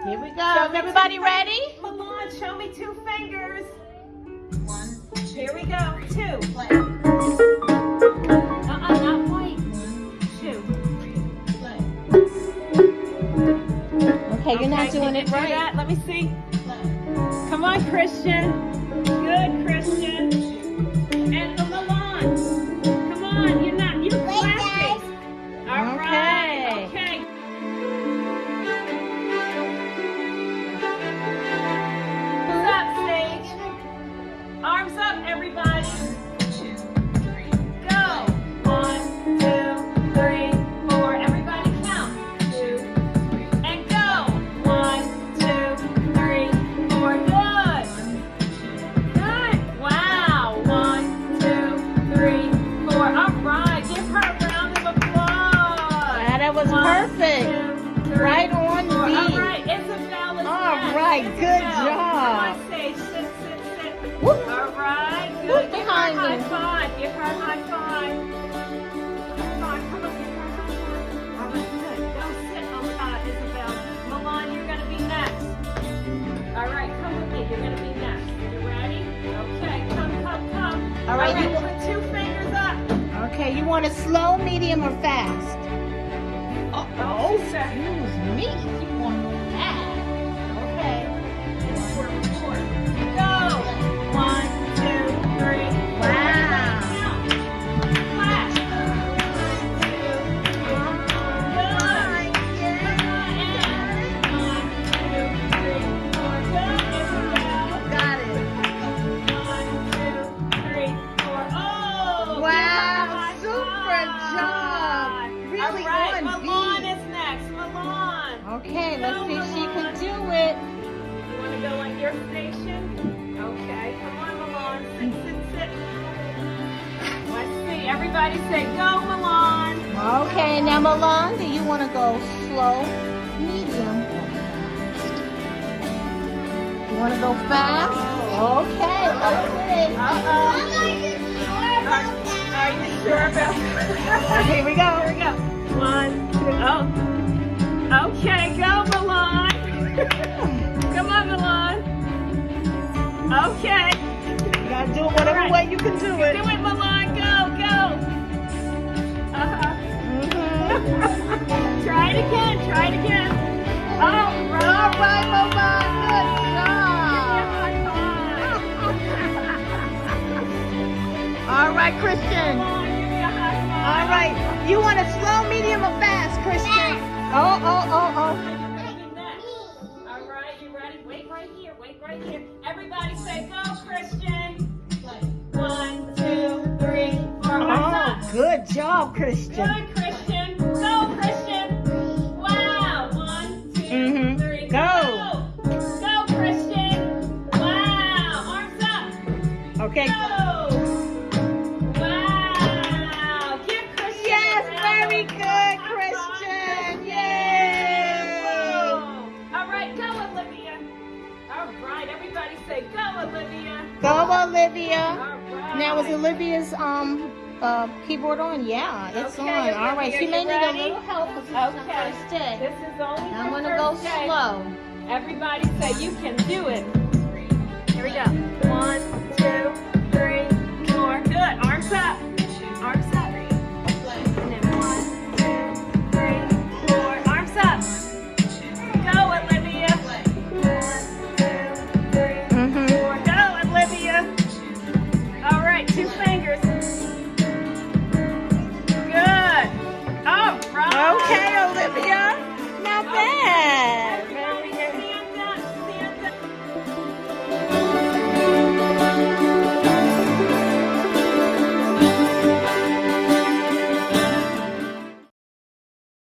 Here we go. Is everybody ready? Milan, show me 2 fingers. 1, 2. Here we go. 2. Play. Not white. 2. Play. Okay, you're not doing it right. That? Let me see. Come on, Christian. Good, Christian. And the Milan. Come on, you're clapping. All right. Okay. Arms up, Sage. Arms up, everybody. 2, 3. Go. 1, 2, 3, 4. Everybody count. 2, 3. And go. 1, 2, 3, 4. Good. Good. Wow. 1, 2, 3, 4. All right. Give her a round of applause. Yeah, that was perfect. 1, 2, 3, Right on 4. beat. All right. Isabel is All next. right, good Isabel. job. Come on, Sage. Sit. Whoop. All right. Good. Whoop Give her a behind high me. five. Give her a high five. Come on. Give her a high five. All right. Good. Go sit on Isabel. Milan, you're going to be next. All right. Come with me. You're going to be next. You ready? Okay. Come. All right, you Put 2 fingers up. Okay, you want it slow, medium, or fast? Oh, Excuse me. You want fast. Okay. Go. 1, 2, 3. Wow. Clap. 1, 2, 3. Got it. 1, 2, 3, 4. Oh! Wow, super job. Really All right, on Milan beat. is next. Milan. Okay, let's see if she can do it. You want to go on your station? Okay, come on, Milan. Sit. Let's see. Everybody say, go, Milan. Okay, now Milan, do you want to go slow, medium, or fast? You want to go fast? Okay, let's see. Are you sure about that? Here we go. 1, 2, oh. Okay, go, Milan. Come on, Milan. Okay. You gotta do it whatever All right. way you can do it. Do it, Milan. Go. Try it again. All right. All right, Milan, good job. All right, Christian. All right, you want it slow, medium, or fast, Christian? Oh. All right, you ready? Wait right here. Everybody say go, Christian. 1, 2, 3, 4. Oh, good job, Christian. Good, Christian. Go, Christian. Wow. 1, 2, 3. Go. Go, Christian. Wow. Arms up. Okay. Go. Wow. Give Christian. Yes, a round very of good, applause. Christian. Yay. Yay. All right, go, Olivia. All right, everybody say go, Olivia. Go, Olivia. All right. Now, is Olivia's keyboard on? Yeah, it's Okay, on. All right, Olivia, she may you need ready? a little help because it's the first day. This is only I'm her gonna go first day. slow. Everybody say you can do it. Here we go. 1, 2, 3, 4. Good. Arms up. Arms up.